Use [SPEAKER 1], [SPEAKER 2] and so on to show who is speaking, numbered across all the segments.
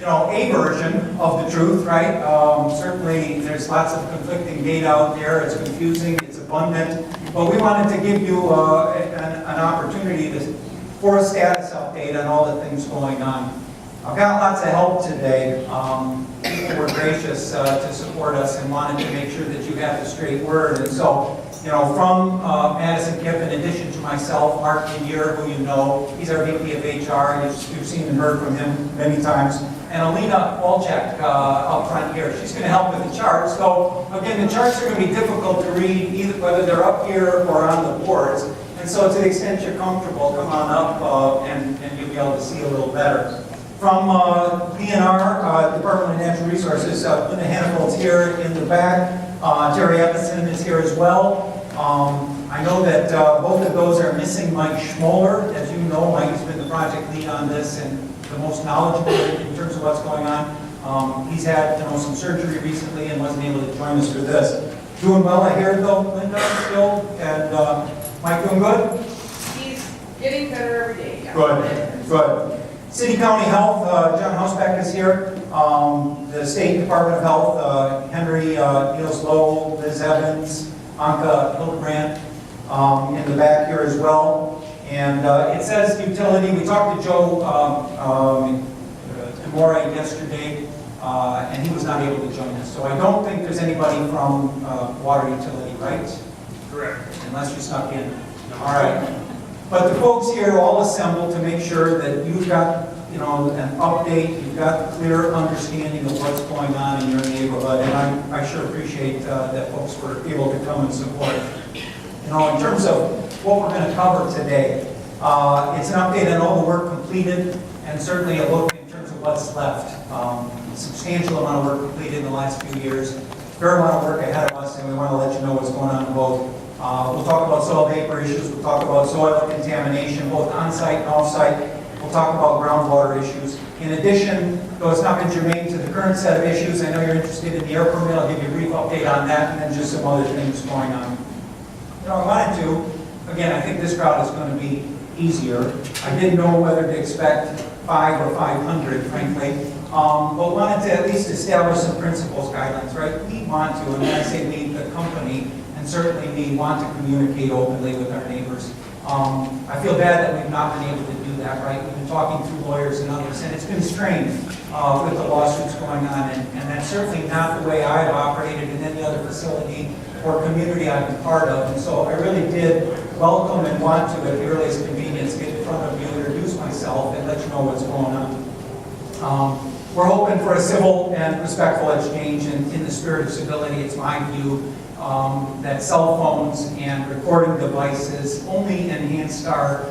[SPEAKER 1] a version of the truth, right? Certainly there's lots of conflicting data out there. It's confusing, it's abundant, but we wanted to give you an opportunity for a status update on all the things going on. I've got lots of help today. People were gracious to support us and wanted to make sure that you have the straight word. And so, from Madison-Kipp, in addition to myself, Mark Minier, who you know, he's our VP of HR. You've seen and heard from him many times. And Alina Walczak up front here. She's going to help with the charts. So, again, the charts are going to be difficult to read, either whether they're up here or on the boards. And so, to the extent you're comfortable, come on up and you'll be able to see a little better. From DNR, Department of Natural Resources, Linda Hannefeld's here in the back. Terry Epison is here as well. I know that both of those are missing Mike Schmoller. As you know, Mike has been the project lead on this and the most knowledgeable in terms of what's going on. He's had some surgery recently and wasn't able to join us for this. Doing well, I hear though, Linda, still, and Mike doing good?
[SPEAKER 2] He's getting better every day. Yeah.
[SPEAKER 1] Good, good. City County Health, John Hausbeck is here. The State Department of Health, Henry Niels Lowe, Liz Evans, Anka Hildebrand in the back here as well. And it says utility. We talked to Joe Demore yesterday, and he was not able to join us. So I don't think there's anybody from water utility, right?
[SPEAKER 3] Correct.
[SPEAKER 1] Unless you snuck in. All right. But the folks here all assembled to make sure that you've got, an update, you've got a clear understanding of what's going on in your neighborhood, and I sure appreciate that folks were able to come and support. In terms of what we're going to cover today, it's an update on all the work completed, and certainly a look in terms of what's left. A substantial amount of work completed in the last few years, fair amount of work ahead of us, and we want to let you know what's going on in both. We'll talk about soil vapor issues, we'll talk about soil contamination, both on-site and off-site. We'll talk about groundwater issues. In addition, though it's not been germane to the current set of issues, I know you're interested in the air permit. I'll give you a brief update on that, and then just some other things going on. I wanted to, again, I think this crowd is going to be easier. I didn't know whether to expect 5 or 500, frankly. But wanted to at least establish some principles, guidelines, right? We want to, and when I say we, the company, and certainly we want to communicate openly with our neighbors. I feel bad that we've not been able to do that, right? We've been talking through lawyers and others, and it's been strained with the lawsuits going on, and that's certainly not the way I've operated in any other facility or community I've been part of. And so I really did welcome and want to, at the earliest convenience, get in front of you, introduce myself, and let you know what's going on. We're hoping for a civil and respectful exchange, and in the spirit of civility, it's my view that cell phones and recording devices only enhanced our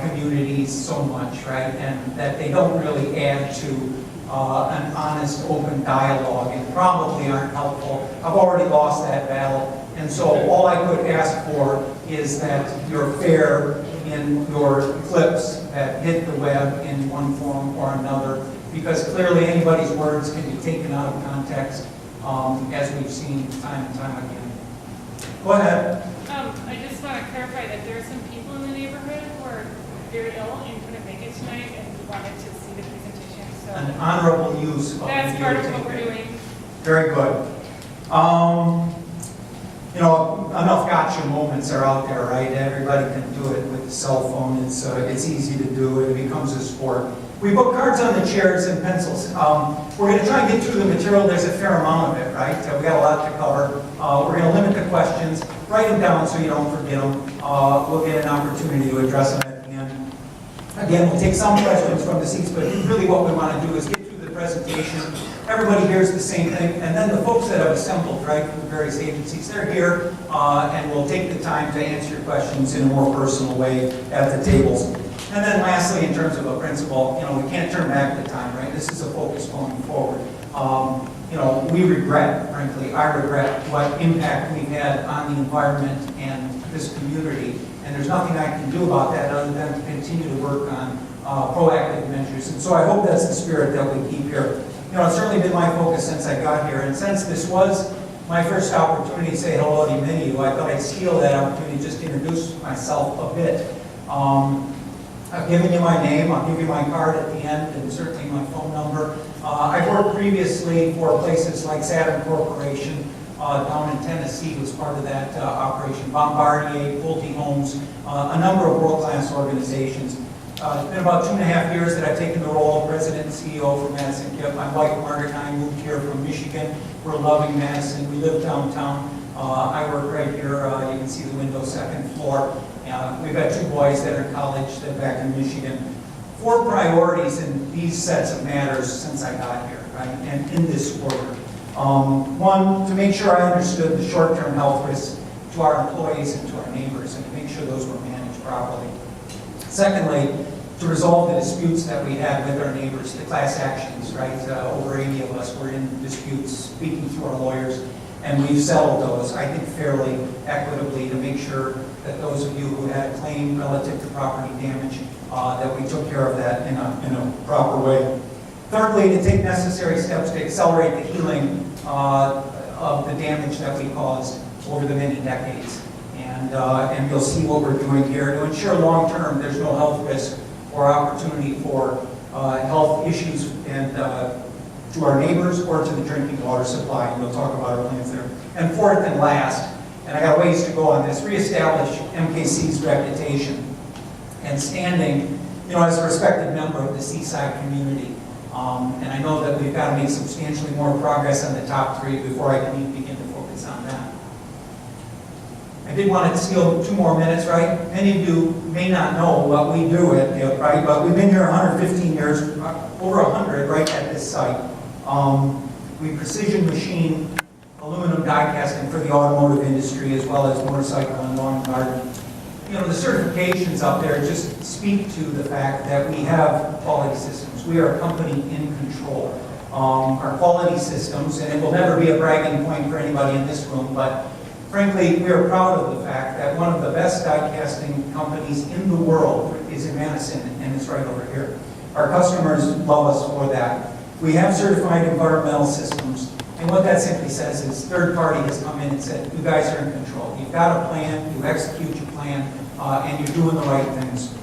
[SPEAKER 1] communities so much, right? And that they don't really add to an honest, open dialogue and probably aren't helpful. I've already lost that battle. And so all I could ask for is that you're fair in your clips that hit the web in one form or another, because clearly anybody's words can be taken out of context, as we've seen time and time again. Go ahead.
[SPEAKER 2] I just want to clarify that there are some people in the neighborhood who are very ill and couldn't make it tonight and wanted to see the presentation. So
[SPEAKER 1] An honorable use of
[SPEAKER 2] that's part of what we're doing.
[SPEAKER 1] Very good. Enough gotcha moments are out there, right? Everybody can do it with the cell phone. It's easy to do. It becomes a sport. We put cards on the chairs and pencils. We're going to try and get through the material. There's a fair amount of it, right? We got a lot to cover. We're going to limit the questions. Write them down so you don't forget them. We'll get an opportunity to address them at the end. Again, we'll take some questions from the seats, but really what we want to do is get through the presentation. Everybody hears the same thing, and then the folks that have assembled, right, from the various agencies, they're here, and we'll take the time to answer your questions in a more personal way at the tables. And then lastly, in terms of a principle, we can't turn back the time, right? This is a focus going forward. We regret, frankly, I regret what impact we've had on the environment and this community. And there's nothing I can do about that other than to continue to work on proactive measures. And so I hope that's the spirit that we keep here. It's certainly been my focus since I got here. And since this was my first opportunity to say hello to many of you, I thought I'd steal that opportunity just to introduce myself a bit. I've given you my name, I'll give you my card at the end, and certainly my phone number. previously for places like Saturn Corporation down in Tennessee was part of that operation. Bombardier, Pulte Homes, a number of world-class organizations. It's been about 2.5 years that I've taken the role of president and CEO for Madison-Kipp. My wife Margaret and I moved here from Michigan. We're loving Madison. We live downtown. I work right here. You can see the window, second floor. We've got 2 boys that are in college that are back in Michigan. 4 priorities in these sets of matters since I got here, right? And in this order. 1, to make sure I understood the short-term health risks to our employees and to our neighbors, and to make sure those were managed properly. Secondly, to resolve the disputes that we had with our neighbors, the class actions, right? Over 80 of us were in disputes, speaking through our lawyers, and we've settled those, I think, fairly equitably to make sure that those of you who had a claim relative to property damage, that we took care of that in a proper way. Thirdly, to take necessary steps to accelerate the healing of the damage that we caused over the many decades. And you'll see what we're doing here to ensure long-term there's no health risk or opportunity for health issues and to our neighbors or to the drinking water supply. And we'll talk about our plans there. And 4th and last, and I got ways to go on this, reestablish MKC's reputation and standing, as a respected member of the Seaside community. And I know that we've got to make substantially more progress on the top 3 before I can even begin to focus on that. I did want to steal 2 more minutes, right? Many of you may not know what we do at right? But we've been here 115 years, over 100 right at this site. We precision machine aluminum die casting for the automotive industry as well as motorcycle and lawn and garden. The certifications up there just speak to the fact that we have quality systems. We are a company in control. Our quality systems, and it will never be a bragging point for anybody in this room, but frankly, we are proud of the fact that one of the best die casting companies in the world is in Madison, and it's right over here. Our customers love us for that. We have certified environmental systems, and what that simply says is third party has come in and said, you guys are in control. You've got a plan, you execute your plan, and you're doing the right things.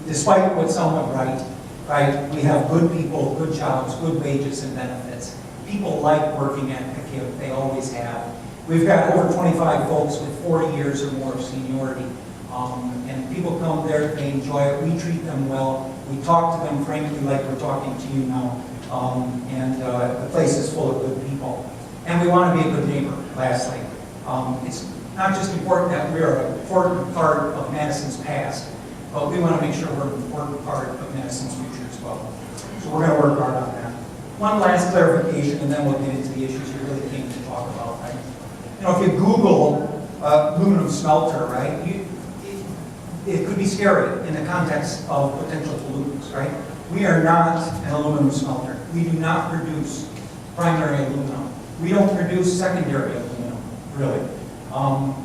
[SPEAKER 1] Despite what some would write, right, we have good people, good jobs, good wages and benefits. People like working at the Kipp, they always have. We've got over 25 folks with 40 years or more of seniority. And people come there, they enjoy it, we treat them well, we talk to them frankly like we're talking to you now. The place is full of good people. And we want to be a good neighbor, lastly. It's not just important that we're an important part of Madison's past, but we want to make sure we're an important part of Madison's future as well. So we're going to work hard on that. One last clarification, and then we'll get into the issues you really came to talk about, right? If you Google aluminum smelter, right, it could be scary in the context of potential pollutants, right? We are not an aluminum smelter. We do not produce primary aluminum. We don't produce secondary aluminum, really.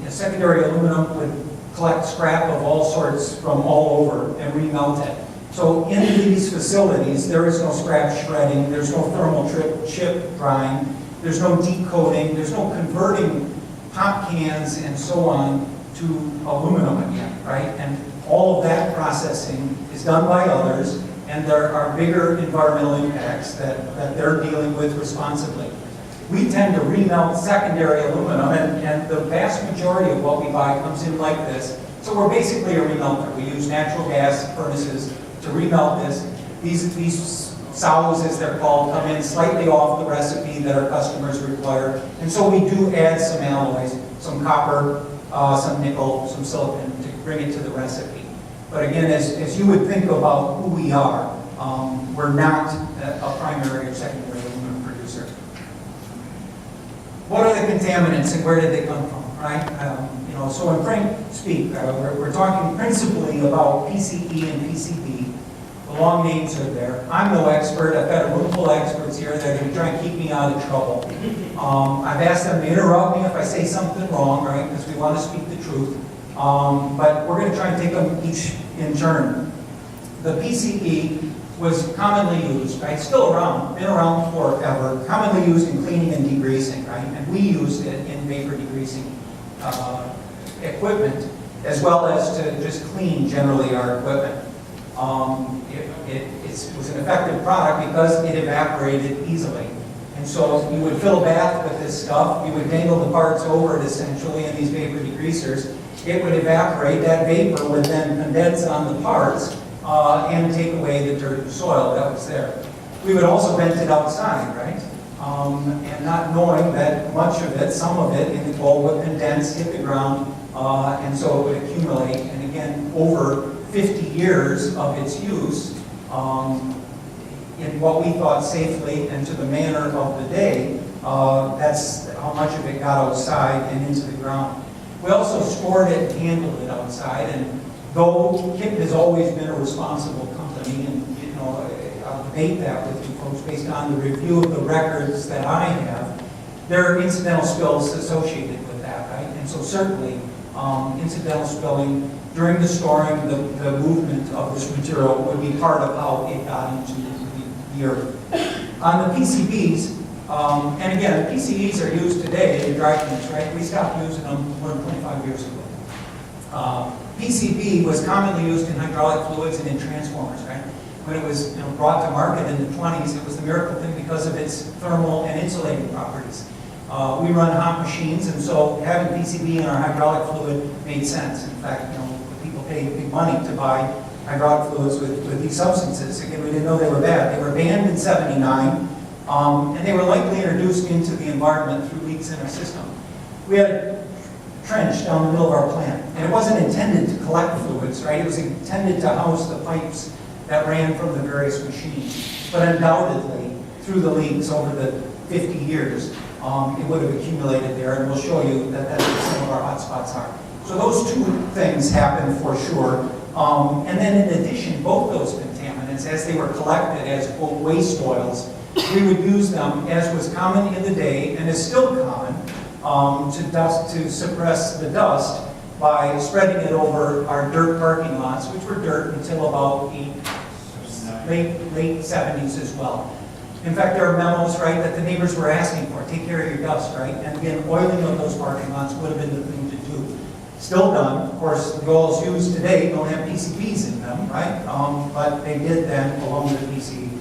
[SPEAKER 1] Secondary aluminum would collect scrap of all sorts from all over and remelt it. So in these facilities, there is no scrap shredding, there's no thermal chip drying, there's no decoding, there's no converting pop cans and so on to aluminum again, right? And all of that processing is done by others, and there are bigger environmental impacts that they're dealing with responsibly. We tend to remelt secondary aluminum, and the vast majority of what we buy comes in like this. So we're basically a remelter. We use natural gas furnaces to remelt this. These sows, as they're called, come in slightly off the recipe that our customers require. And so we do add some alloys, some copper, some nickel, some silicon to bring it to the recipe. But again, as you would think about who we are, we're not a primary or secondary aluminum producer. What are the contaminants and where did they come from, right? So in frank speak, we're talking principally about PCE and PCB. The long names are there. I'm no expert. I've got a room full of experts here that are going to try and keep me out of trouble. I've asked them to interrupt me if I say something wrong, right? Because we want to speak the truth. But we're going to try and take them each in turn. The PCE was commonly used, right? Still around, been around forever. Commonly used in cleaning and degreasing, right? And we used it in vapor degreasing equipment, as well as to just clean generally our equipment. it was an effective product because it evaporated easily. And so you would fill a bath with this stuff, you would dangle the parts over it essentially in these vapor degreasers. It would evaporate, that vapor would then condense on the parts and take away the dirt and soil that was there. We would also vent it outside, right? And not knowing that much of it, some of it in the coal would condense, hit the ground, and so it would accumulate. And again, over 50 years of its use, in what we thought safely and to the manner of the day, that's how much of it got outside and into the ground. We also stored it and handled it outside, and though Kipp has always been a responsible company, and I'll debate that with you folks based on the review of the records that I have, there are incidental spills associated with that, right? And so certainly incidental spilling during the storing, the movement of this material would be part of how it got into the earth. On the PCBs, and again, PCBs are used today in dry cleans, right? We stopped using them more than 25 years ago. PCB was commonly used in hydraulic fluids and in transformers, right? When it was brought to market in the 20s, it was the miracle thing because of its thermal and insulating properties. We run hot machines, and so having PCB in our hydraulic fluid made sense. In fact, people pay big money to buy hydraulic fluids with these substances. Again, we didn't know they were bad. They were banned in '79, and they were likely introduced into the environment through leaks in our system. We had a trench down the middle of our plant, and it wasn't intended to collect fluids, right? It was intended to house the pipes that ran from the various machines. But undoubtedly, through the leaks over the 50 years, it would have accumulated there, and we'll show you that that's what some of our hot spots are. So those two things happen for sure. And then in addition, both those contaminants, as they were collected as quote waste oils, we would use them, as was common in the day and is still common, to suppress the dust by spreading it over our dirt parking lots, which were dirt until about late 70s as well. In fact, there are memos, right, that the neighbors were asking for. Take care of your dust, right? And again, oiling of those parking lots would have been the thing to do. Still done. Of course, the oils used today don't have PCBs in them, right? But they did then along with PCB.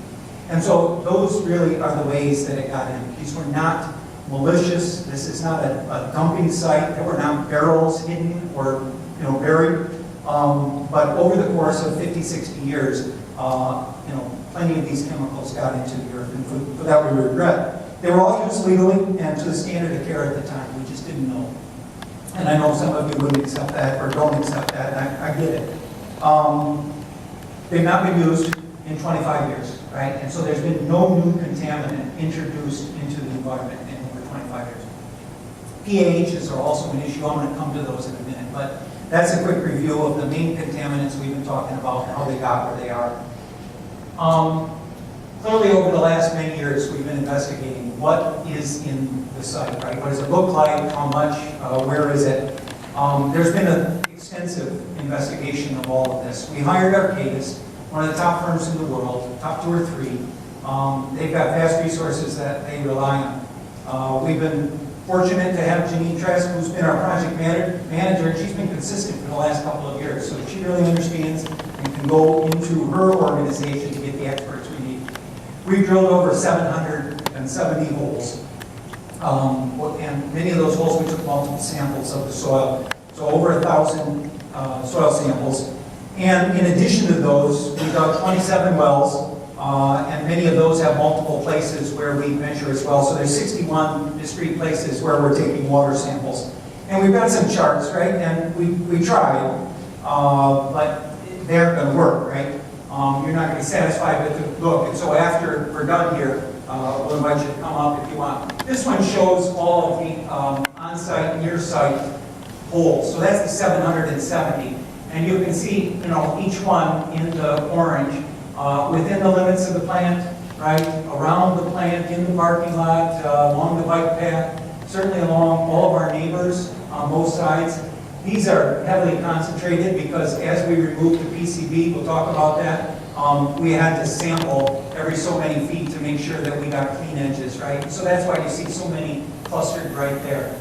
[SPEAKER 1] And so those really are the ways that it got in. These were not malicious. This is not a dumping site. There were not barrels hidden or buried. But over the course of 50, 60 years, plenty of these chemicals got into the earth, and for that we regret. They were all used legally and to the standard of care at the time. We just didn't know. And I know some of you wouldn't accept that or don't accept that, and I get it. They've not been used in 25 years, right? And so there's been no new contaminant introduced into the environment in over 25 years. PAHs are also an issue. I'm going to come to those in a minute, but that's a quick review of the main contaminants we've been talking about and how they got where they are. Clearly, over the last many years, we've been investigating what is in the site, right? What does it look like? How much? Where is it? There's been an extensive investigation of all of this. We hired Arcadis, one of the top firms in the world, top 2 or 3. They've got vast resources that they rely on. We've been fortunate to have Janine Trask, who's been our project manager, and she's been consistent for the last couple of years. So she really understands and can go into her organization to get the experts we need. We've drilled over 770 holes. And many of those holes we took multiple samples of the soil. So over 1,000 soil samples. And in addition to those, we dug 27 wells. And many of those have multiple places where we measure as well. So there's 61 discrete places where we're taking water samples. And we've got some charts, right? And we tried, but they aren't going to work, right? You're not going to be satisfied with the look. And so after we're done here, we'll invite you to come up if you want. This one shows all of the on-site, near-site holes. So that's the 770. And you can see, each one in the orange. Within the limits of the plant, right, around the plant, in the parking lot, along the bike path, certainly along all of our neighbors on both sides. These are heavily concentrated because as we remove the PCB, we'll talk about that, we had to sample every so many feet to make sure that we got clean edges, right? So that's why you see so many clustered right there.